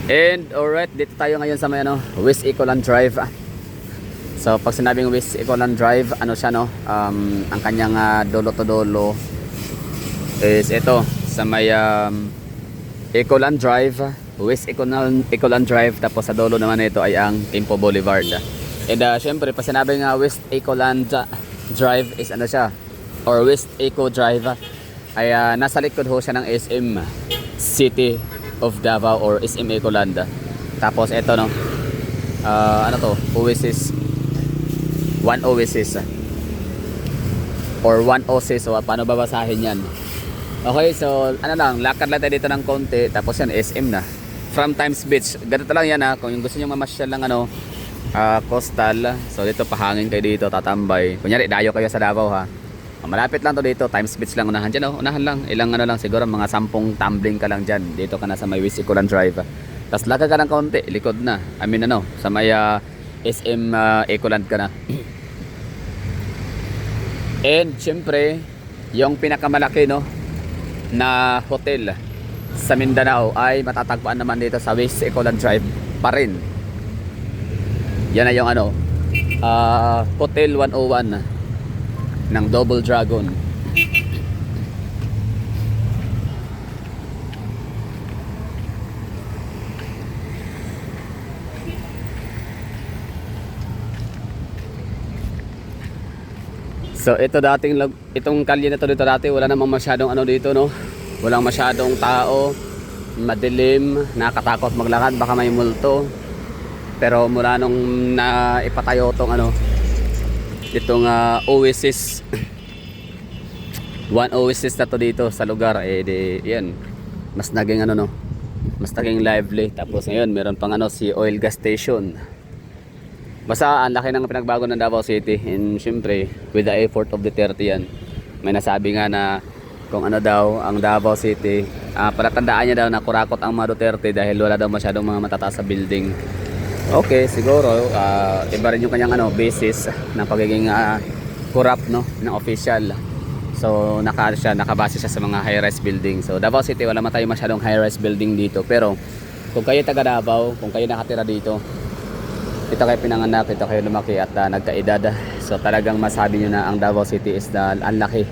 And alright, dito tayo ngayon sa may West Ecoland Drive. So pag sinabing West Ecoland Drive, ano siya ang kanyang dulo to dulo is ito sa may Ecoland Drive, West Ecoland Drive, tapos sa dulo naman ito ay ang Timpo Boulevard. And syempre pag sinabing West Ecoland Drive is ano siya, or West Eco Drive, ay nasa likod ho siya ng SM City of Davao or SM Ecoland. Tapos ito ano to, Oasis, One Oasis or One Oasis, o paano babasahin yan. Okay, so ano lang, lakad lang tayo dito ng konti, tapos yan SM na from Times Beach. Ganito lang yan kung yung gusto nyo mamasyal lang coastal, so dito pahangin kayo dito, tatambay. Kunyari dayo kayo sa Davao malapit lang to dito, Times Beach lang unahan dyan, unahan lang, ilang lang siguro, mga 10 tumbling ka lang dyan, dito ka na sa may West Ecoland Drive. Tapos lakad ka ng konti, likod na, sa may SM Ecoland ka na. And syempre yung pinakamalaki na hotel sa Mindanao ay matatagpuan naman dito sa West Ecoland Drive pa rin. Yan na yung Hotel 101 ng Double Dragon. So itong kalye na to dito dati, wala namang masyadong dito walang masyadong tao, madilim, nakakatakot maglakad, baka may multo. Pero mula nung naipatayo itong Oasis, One Oasis na to dito sa lugar, yan, mas naging mas naging lively. Tapos ngayon meron pang si oil gas station. Basta ang laki ng pinagbago ng Davao City, and syempre with the effort of Duterte yan. May nasabi nga na kung daw ang Davao City, palatandaan niya daw na kurakot ang mga Duterte dahil wala daw masyadong mga matataas sa building. Okay, siguro iba rin yung kanyang basis ng pagiging corrupt ng official. So nakabase siya sa mga high-rise building. So Davao City, wala man tayo masyadong high-rise building dito, pero kung kayo taga Davao, kung kayo nakatira dito, ito kayo pinanganak, ito kayo lumaki at nagkaedad, so talagang masabi nyo na ang Davao City is ang laki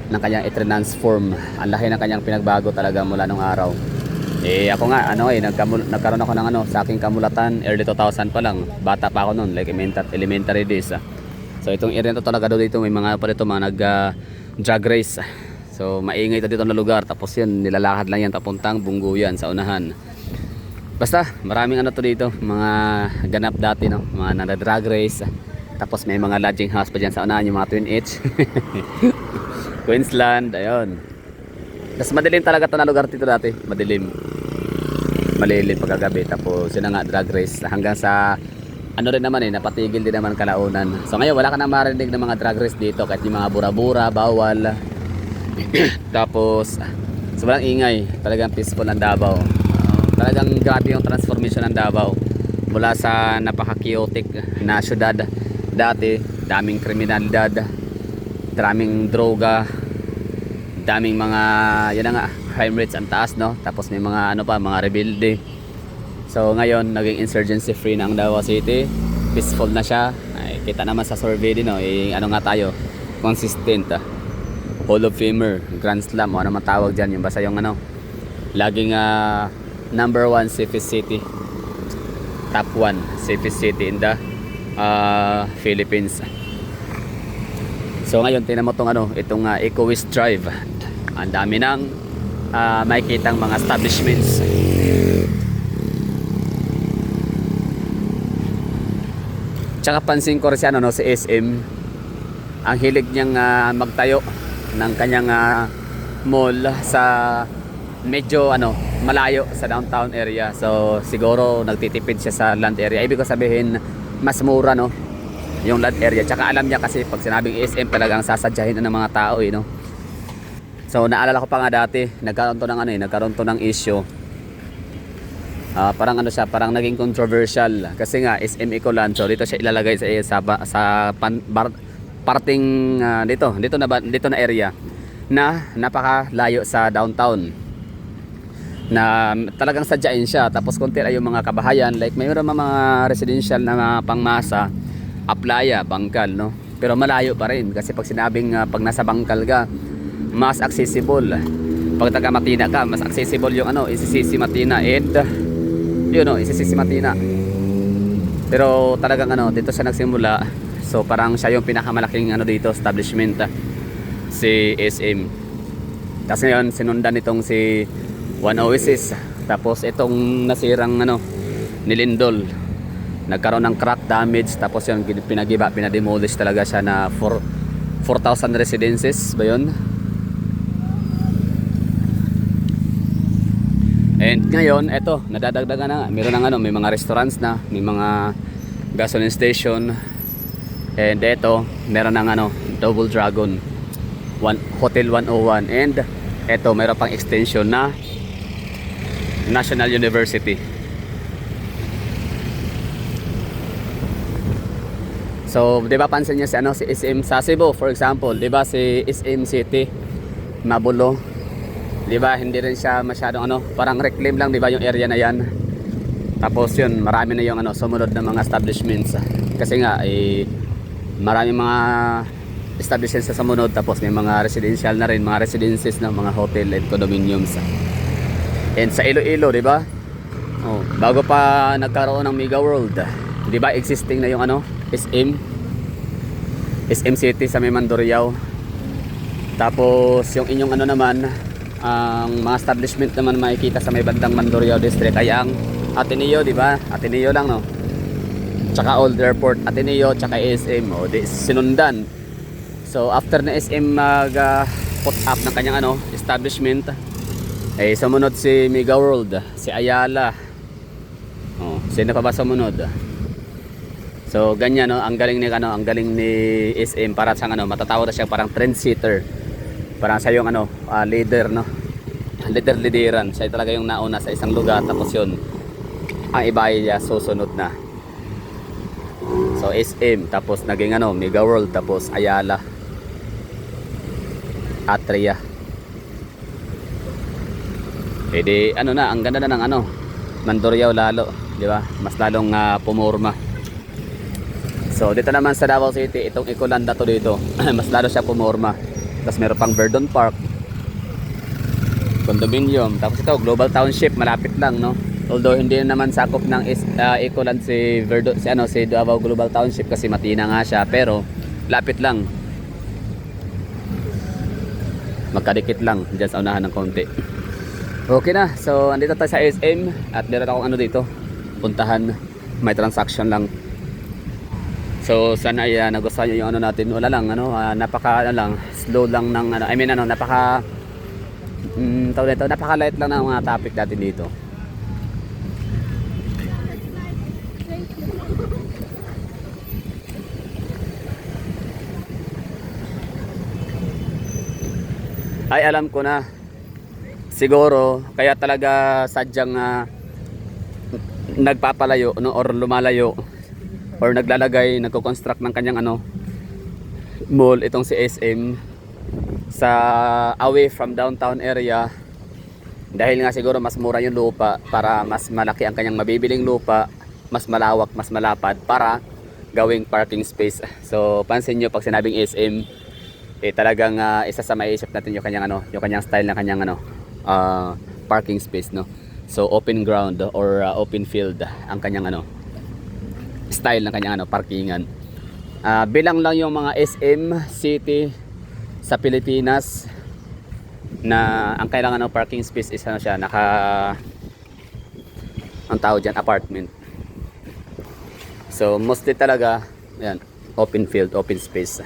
ng kanyang i-transform, ang laki ng kanyang pinagbago talaga mula nung araw. Ako nga nagkaroon ako ng sa aking kamulatan early 2000 pa lang, bata pa ako noon, like elementary days. So itong area to talaga dito may mga nag drag race. So maingay dito na lugar, tapos yun nilalakad lang yan papuntang Bungguyan sa unahan. Basta maraming to dito, mga ganap dati mga nag-drag race. Tapos may mga lodging house pa dyan sa unahan, yung mga Twin H. Queensland, ayun. Tapos madilim talaga ito na lugar dito dati, malilim pagkagabi. Tapos yun nga, drag race hanggang sa rin naman napatigil din naman kalaunan. So ngayon wala ka na marinig ng mga drag race dito, kahit yung mga bura-bura, bawal. Tapos sobrang ingay, talagang peaceful ng Davao. Talagang grabe yung transformation ng Davao mula sa napaka-chaotic na syudad dati, daming kriminalidad, daming droga, daming mga crime rates ang taas, tapos may mga mga rebelde. So ngayon naging insurgency free na ang Davao City, peaceful na siya. Kita naman sa survey din tayo, consistent, Hall of Famer, Grand Slam, ano man tawag dyan, yung basta yung laging number 1 safest city, top 1 safest city in the Philippines. So ngayon tingnan mo itong Eco West Drive, ang dami ng makikitang mga establishments. Tsaka pansin ko rin siya si SM, ang hilig niyang magtayo ng kanyang mall sa medyo malayo sa downtown area. So siguro nagtitipid siya sa land area. Ibig ko sabihin mas mura yung land area. Tsaka alam niya kasi pag sinabing SM talagang sasadyahin ng mga tao So naalala ko pa nga dati, nagkaroon to ng issue. Parang parang naging controversial kasi nga SM Ecoland, so dito siya ilalagay sa parting dito na area na napakalayo sa downtown. na talagang sadyain siya. Tapos konti ay yung mga kabahayan, like mayroon mga residential na mga pangmasa, Aplaya, Bangkal, no? Pero malayo pa rin kasi pag sinabing pag nasa Bangkal ka, mas accessible. Pag taga Matina ka, mas accessible yung Isisisi Matina and yun Isisisi Matina. Pero talagang dito siya nagsimula. So parang siya yung pinakamalaking dito establishment, si SM. Tapos ngayon sinundan itong si One Oasis. Tapos itong nasirang nilindol. Nagkaroon ng crack damage, tapos yun pinademolish talaga siya na 4,000 residences ba yun? And ngayon, eto, nadadagdagan na. Meron ng may mga restaurants na, may mga gasoline station. And eto, meron ng Double Dragon, Hotel 101. And eto, meron pang extension na National University. So, 'di ba pansin niyo si SM sa Cebu, for example, 'di ba si SM City, Mabulo. 'Di ba hindi rin siya masyadong parang reclaim lang 'di ba yung area na 'yan. Tapos 'yun, marami na yung sumunod na mga establishments. Kasi nga marami mga establishments sa sumunod, tapos may mga residential na rin, mga residences na mga hotel and condominiums. And sa Iloilo, 'di ba? Oh, bago pa nagkaroon ng Mega World, 'di ba existing na yung SM City sa may Mandurriao. Tapos yung inyong naman, ang mga establishment naman makikita sa may bandang Mandurriao district ay ang Ateneo, di ba? Ateneo lang, no? Tsaka Old Airport, Ateneo, tsaka SM, sinundan. So after na SM put up ng kanyang establishment, ay sumunod si Mega World, si Ayala. Sino pa ba sumunod? So ganyan, ang galing ni SM, para sa matatawag na siya parang trendsetter. Parang siya yung leader, no? Lideran. Siya talaga yung nauna sa isang lugar, tapos yun ang iba ay susunod na. So SM, tapos naging Mega World, tapos Ayala, Atria. Pwede ang ganda na ng Mandurriao lalo, di ba? Mas lalong pumorma. So dito naman sa Davao City, itong Ecolanda to dito, mas lalo siya pumorma. Tapos meron pang Verdon Park, condominium. Tapos ito Global Township, malapit lang, no? Although hindi naman sakop ng Ecoland si Davao Global Township kasi Matina nga siya, pero lapit lang. Magkadikit lang diyan sa unahan ng konti. Okay na. So andito tayo sa SM at meron akong dito puntahan, may transaction lang. So sana ay nagustuhan niyo yung natin. Wala lang napaka lang, slow lang ng napaka napaka light lang ng mga topic natin dito. Ay alam ko na. Siguro kaya talaga sadyang nagpapalayo or lumalayo or naglalagay, nagko-construct ng kanyang mall itong si SM sa away from downtown area, dahil nga siguro mas mura yung lupa, para mas malaki ang kanyang mabibiling lupa, mas malawak, mas malapad para gawing parking space. So pansin nyo pag sinabing SM, talagang isa sa maiisip natin yung kanyang style ng kanyang parking space, no? So open ground or open field ang kanyang style ng kanyang parkingan. Bilang lang yung mga SM City sa Pilipinas na ang kailangan ng parking space is siya ang tawag dyan, apartment. So mostly talaga yan, open field, open space.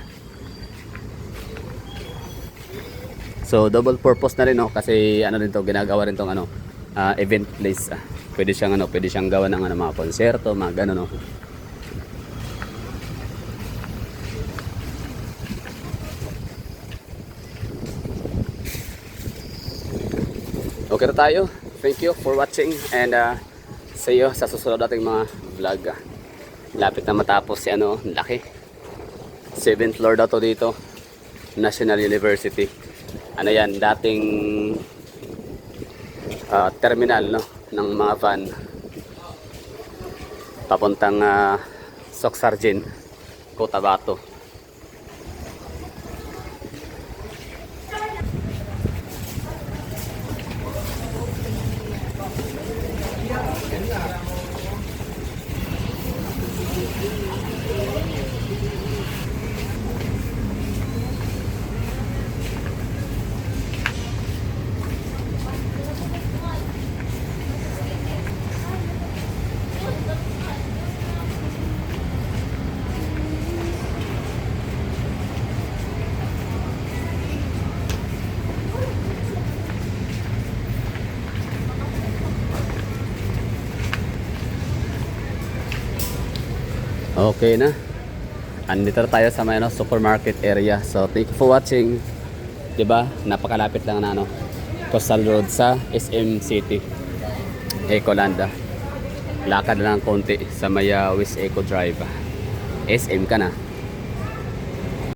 So double purpose na rin, no? Kasi rin to, ginagawa rin tong event place. Pwede siyang gawa ng mga konserto, mga no? Okay na tayo. Thank you for watching and see you sa susunod nating mga vlog. Lapit na matapos si laki. 7th floor daw to dito. National University. Yan, dating terminal, no, ng mga van papuntang Socsargin, Cotabato. Okay na. Andito na tayo sa may supermarket area. So thank you for watching. 'Di ba? Napakalapit lang na Coastal Road sa SM City, Ecoland. Lakad lang konti sa may West Eco Drive. SM ka na.